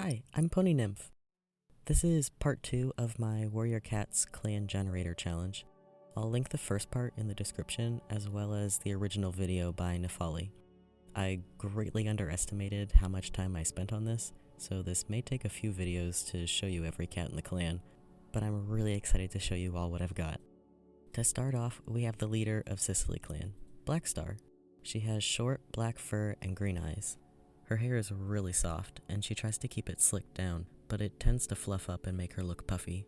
Hi, I'm Pony Nymph. This is part 2 of my Warrior Cats Clan Generator Challenge. I'll link the first part in the description as well as the original video by Nefali. I greatly underestimated how much time I spent on this, so this may take a few videos to show you every cat in the clan, but I'm really excited to show you all what I've got. To start off, we have the leader of Cicelyclan, Blackstar. She has short black fur and green eyes. Her hair is really soft, and she tries to keep it slicked down, but it tends to fluff up and make her look puffy.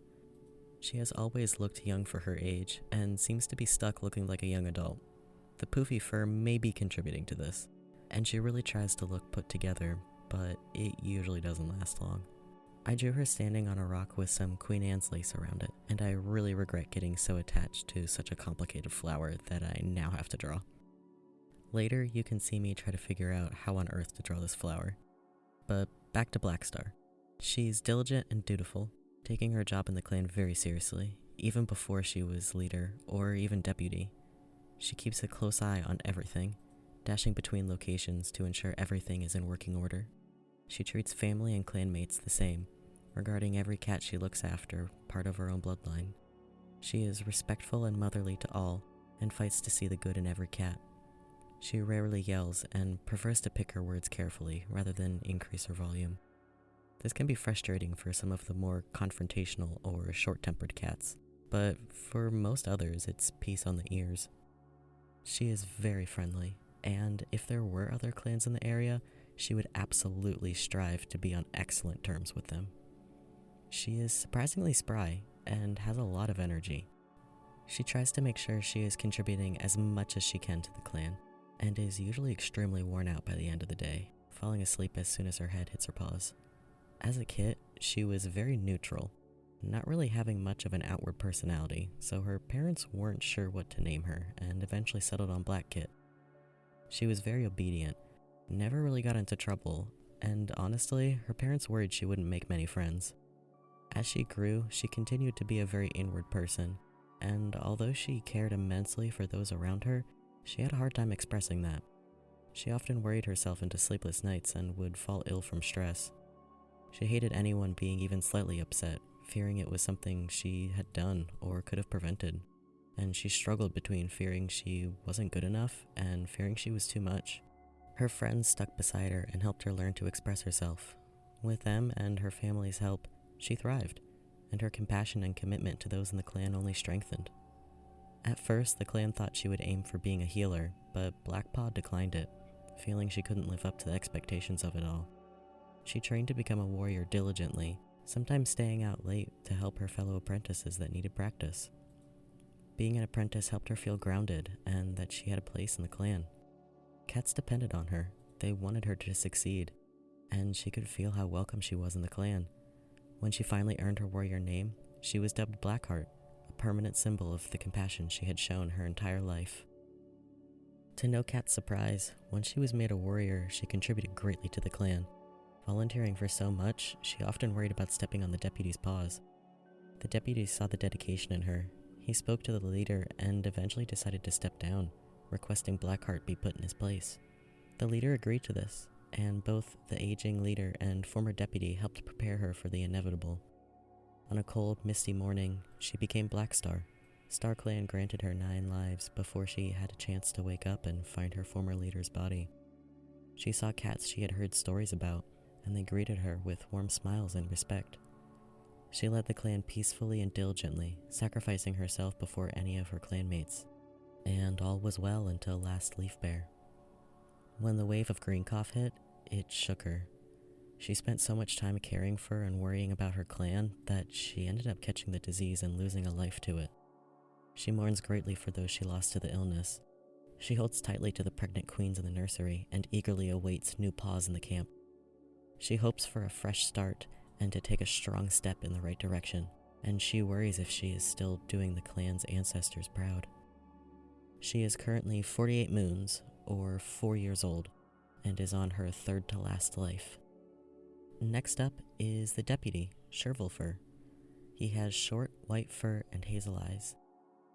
She has always looked young for her age, and seems to be stuck looking like a young adult. The poofy fur may be contributing to this, and she really tries to look put together, but it usually doesn't last long. I drew her standing on a rock with some Queen Anne's lace around it, and I really regret getting so attached to such a complicated flower that I now have to draw. Later, you can see me try to figure out how on earth to draw this flower. But back to Blackstar. She's diligent and dutiful, taking her job in the clan very seriously, even before she was leader or even deputy. She keeps a close eye on everything, dashing between locations to ensure everything is in working order. She treats family and clanmates the same, regarding every cat she looks after part of her own bloodline. She is respectful and motherly to all, and fights to see the good in every cat. She rarely yells and prefers to pick her words carefully rather than increase her volume. This can be frustrating for some of the more confrontational or short-tempered cats, but for most others it's peace on the ears. She is very friendly, and if there were other clans in the area, she would absolutely strive to be on excellent terms with them. She is surprisingly spry and has a lot of energy. She tries to make sure she is contributing as much as she can to the clan, and is usually extremely worn out by the end of the day, falling asleep as soon as her head hits her paws. As a kit, she was very neutral, not really having much of an outward personality, so her parents weren't sure what to name her, and eventually settled on Black Kit. She was very obedient, never really got into trouble, and honestly, her parents worried she wouldn't make many friends. As she grew, she continued to be a very inward person, and although she cared immensely for those around her, she had a hard time expressing that. She often worried herself into sleepless nights and would fall ill from stress. She hated anyone being even slightly upset, fearing it was something she had done or could have prevented. And she struggled between fearing she wasn't good enough and fearing she was too much. Her friends stuck beside her and helped her learn to express herself. With them and her family's help, she thrived, and her compassion and commitment to those in the clan only strengthened. At first, the clan thought she would aim for being a healer, but Blackpaw declined it, feeling she couldn't live up to the expectations of it all. She trained to become a warrior diligently, sometimes staying out late to help her fellow apprentices that needed practice. Being an apprentice helped her feel grounded and that she had a place in the clan. Cats depended on her, they wanted her to succeed, and she could feel how welcome she was in the clan. When she finally earned her warrior name, she was dubbed Blackheart, a permanent symbol of the compassion she had shown her entire life. To no cat's surprise, once she was made a warrior, she contributed greatly to the clan. Volunteering for so much, she often worried about stepping on the deputy's paws. The deputy saw the dedication in her. He spoke to the leader and eventually decided to step down, requesting Blackheart be put in his place. The leader agreed to this, and both the aging leader and former deputy helped prepare her for the inevitable. On a cold, misty morning, she became Blackstar. StarClan granted her 9 lives before she had a chance to wake up and find her former leader's body. She saw cats she had heard stories about, and they greeted her with warm smiles and respect. She led the clan peacefully and diligently, sacrificing herself before any of her clanmates. And all was well until last Leaf Bear. When the wave of greencough hit, it shook her. She spent so much time caring for and worrying about her clan that she ended up catching the disease and losing a life to it. She mourns greatly for those she lost to the illness. She holds tightly to the pregnant queens in the nursery and eagerly awaits new paws in the camp. She hopes for a fresh start and to take a strong step in the right direction, and she worries if she is still doing the clan's ancestors proud. She is currently 48 moons, or 4 years old, and is on her 3rd to last life. Next up is the deputy, Shervilfur. He has short white fur and hazel eyes.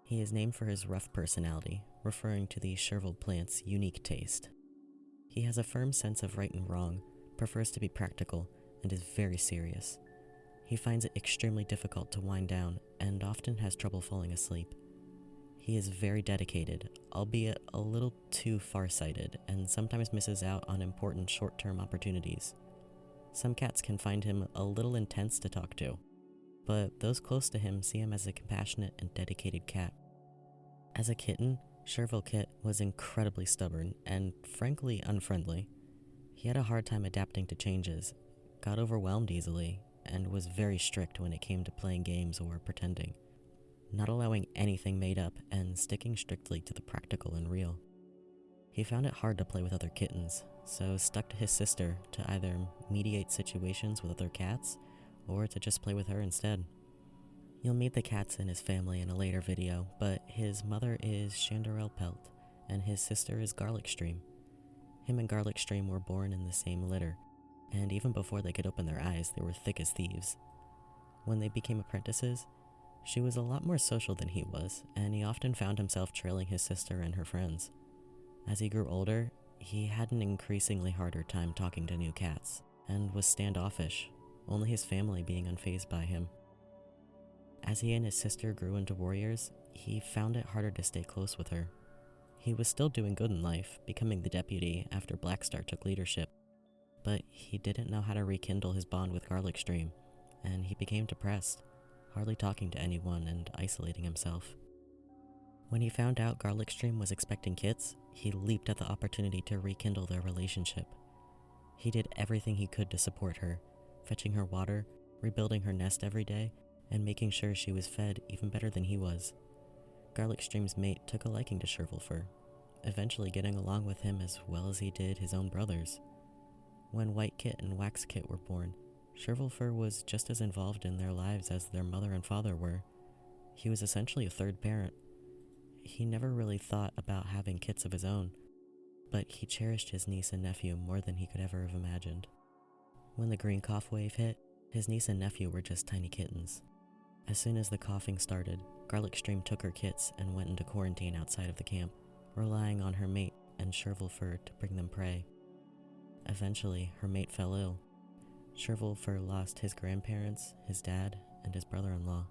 He is named for his rough personality, referring to the Shervil plant's unique taste. He has a firm sense of right and wrong, prefers to be practical, and is very serious. He finds it extremely difficult to wind down and often has trouble falling asleep. He is very dedicated, albeit a little too farsighted, and sometimes misses out on important short-term opportunities. Some cats can find him a little intense to talk to, but those close to him see him as a compassionate and dedicated cat. As a kitten, Chervil Kit was incredibly stubborn and frankly unfriendly. He had a hard time adapting to changes, got overwhelmed easily, and was very strict when it came to playing games or pretending, not allowing anything made up and sticking strictly to the practical and real. He found it hard to play with other kittens, so stuck to his sister to either mediate situations with other cats or to just play with her instead. You'll meet the cats in his family in a later video, but his mother is Chanderelle Pelt, and his sister is Garlic Stream. Him and Garlic Stream were born in the same litter, and even before they could open their eyes, they were thick as thieves. When they became apprentices, she was a lot more social than he was, and he often found himself trailing his sister and her friends. As he grew older, he had an increasingly harder time talking to new cats, and was standoffish, only his family being unfazed by him. As he and his sister grew into warriors, he found it harder to stay close with her. He was still doing good in life, becoming the deputy after Blackstar took leadership, but he didn't know how to rekindle his bond with Garlic Stream, and he became depressed, hardly talking to anyone and isolating himself. When he found out Garlic Stream was expecting kits, he leaped at the opportunity to rekindle their relationship. He did everything he could to support her, fetching her water, rebuilding her nest every day, and making sure she was fed even better than he was. Garlic Stream's mate took a liking to Chervil, eventually getting along with him as well as he did his own brothers. When White Kit and Wax Kit were born, Chervil was just as involved in their lives as their mother and father were. He was essentially a third parent. He never really thought about having kits of his own, but he cherished his niece and nephew more than he could ever have imagined. When the greencough wave hit, his niece and nephew were just tiny kittens. As soon as the coughing started, Garlic Stream took her kits and went into quarantine outside of the camp, relying on her mate and Chervil to bring them prey. Eventually, her mate fell ill. Chervil lost his grandparents, his dad, and his brother-in-law.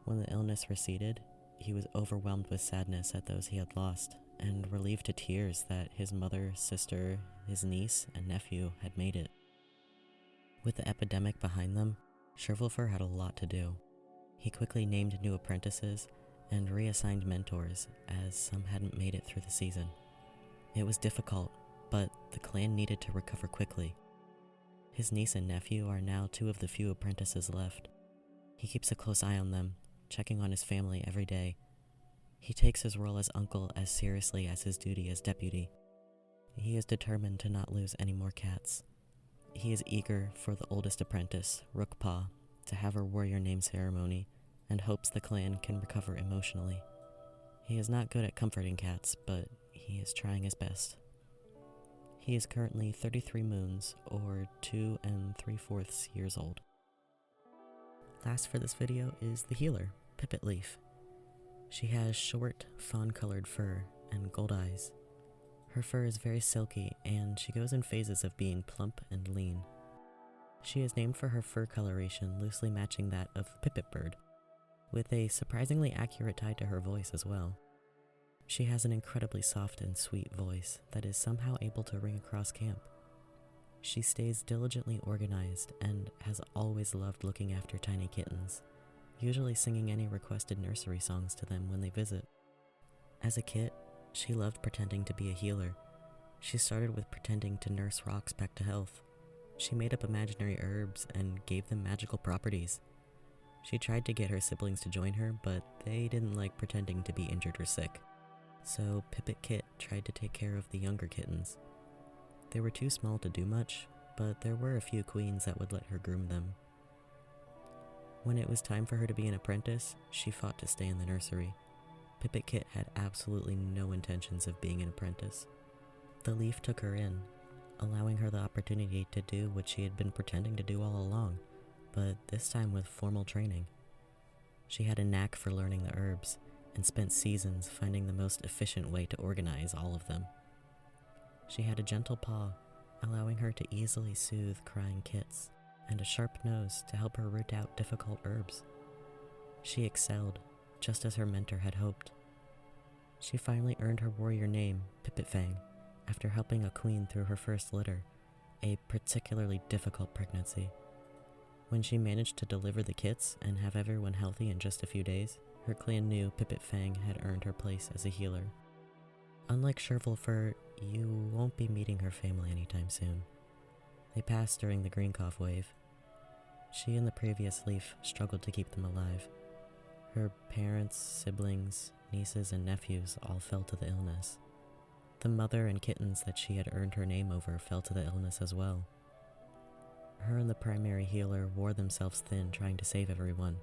When the illness receded, he was overwhelmed with sadness at those he had lost, and relieved to tears that his mother, sister, his niece, and nephew had made it. With the epidemic behind them, Chervil had a lot to do. He quickly named new apprentices and reassigned mentors, as some hadn't made it through the season. It was difficult, but the clan needed to recover quickly. His niece and nephew are now two of the few apprentices left. He keeps a close eye on them, checking on his family every day. He takes his role as uncle as seriously as his duty as deputy. He is determined to not lose any more cats. He is eager for the oldest apprentice, Rookpaw, to have her warrior name ceremony, and hopes the clan can recover emotionally. He is not good at comforting cats, but he is trying his best. He is currently 33 moons, or 2 3/4 years old. Last for this video is the healer, Pipit Leaf. She has short, fawn-colored fur and gold eyes. Her fur is very silky, and she goes in phases of being plump and lean. She is named for her fur coloration loosely matching that of the pipit bird, with a surprisingly accurate tie to her voice as well. She has an incredibly soft and sweet voice that is somehow able to ring across camp. She stays diligently organized and has always loved looking after tiny kittens, usually singing any requested nursery songs to them when they visit. As a kit, she loved pretending to be a healer. She started with pretending to nurse rocks back to health. She made up imaginary herbs and gave them magical properties. She tried to get her siblings to join her, but they didn't like pretending to be injured or sick. So Pipit Kit tried to take care of the younger kittens. They were too small to do much, but there were a few queens that would let her groom them. When it was time for her to be an apprentice, she fought to stay in the nursery. Pipit Kit had absolutely no intentions of being an apprentice. The leaf took her in, allowing her the opportunity to do what she had been pretending to do all along, but this time with formal training. She had a knack for learning the herbs, and spent seasons finding the most efficient way to organize all of them. She had a gentle paw, allowing her to easily soothe crying kits. and a sharp nose to help her root out difficult herbs. She excelled, just as her mentor had hoped. She finally earned her warrior name, Pipitfang, after helping a queen through her first litter, a particularly difficult pregnancy. When she managed to deliver the kits and have everyone healthy in just a few days, her clan knew Pipitfang had earned her place as a healer. Unlike Shervelfur, you won't be meeting her family anytime soon. They passed during the greencough wave. She and the previous leaf struggled to keep them alive. Her parents, siblings, nieces, and nephews all fell to the illness. The mother and kittens that she had earned her name over fell to the illness as well. Her and the primary healer wore themselves thin trying to save everyone,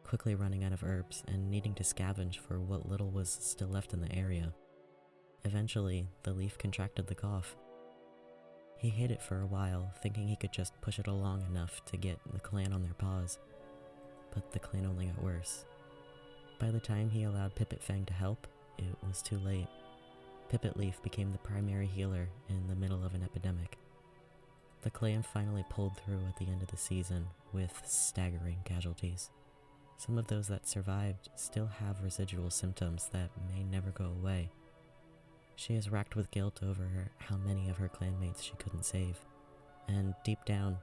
quickly running out of herbs and needing to scavenge for what little was still left in the area. Eventually, the leaf contracted the cough. He hid it for a while, thinking he could just push it along enough to get the clan on their paws. But the clan only got worse. By the time he allowed Pipitfang to help, it was too late. Pipitleaf became the primary healer in the middle of an epidemic. The clan finally pulled through at the end of the season with staggering casualties. Some of those that survived still have residual symptoms that may never go away. She is racked with guilt over how many of her clanmates she couldn't save, and deep down,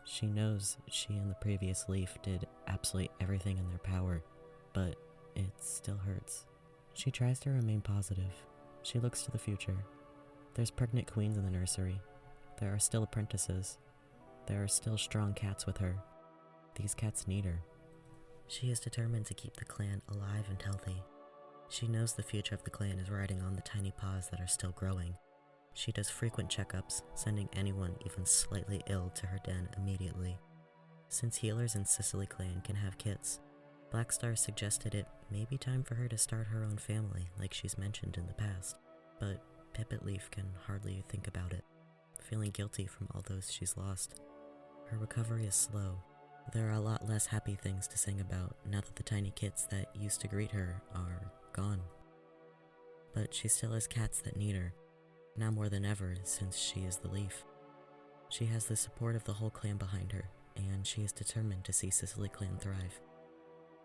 she knows she and the previous leaf did absolutely everything in their power, but it still hurts. She tries to remain positive. She looks to the future. There's pregnant queens in the nursery. There are still apprentices. There are still strong cats with her. These cats need her. She is determined to keep the clan alive and healthy. She knows the future of the clan is riding on the tiny paws that are still growing. She does frequent checkups, sending anyone even slightly ill to her den immediately. Since healers in Cicelyclan can have kits, Blackstar suggested it may be time for her to start her own family like she's mentioned in the past, but Pipitleaf can hardly think about it, feeling guilty from all those she's lost. Her recovery is slow. There are a lot less happy things to sing about now that the tiny kits that used to greet her are gone. But she still has cats that need her, now more than ever since she is the leaf. She has the support of the whole clan behind her, and she is determined to see Cicelyclan thrive.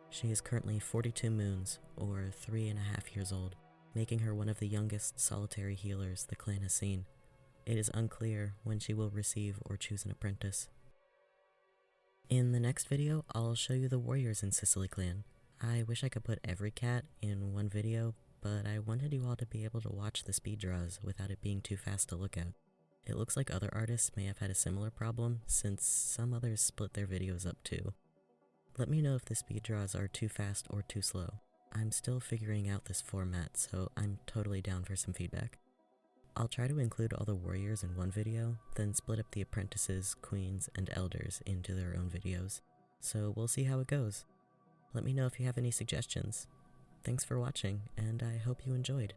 She is currently 42 moons, or 3.5 years old, making her one of the youngest solitary healers the clan has seen. It is unclear when she will receive or choose an apprentice. In the next video, I'll show you the warriors in Cicelyclan. I wish I could put every cat in one video, but I wanted you all to be able to watch the speed draws without it being too fast to look at. It looks like other artists may have had a similar problem, since some others split their videos up too. Let me know if the speed draws are too fast or too slow. I'm still figuring out this format, so I'm totally down for some feedback. I'll try to include all the warriors in one video, then split up the apprentices, queens, and elders into their own videos. So we'll see how it goes. Let me know if you have any suggestions. Thanks for watching, and I hope you enjoyed.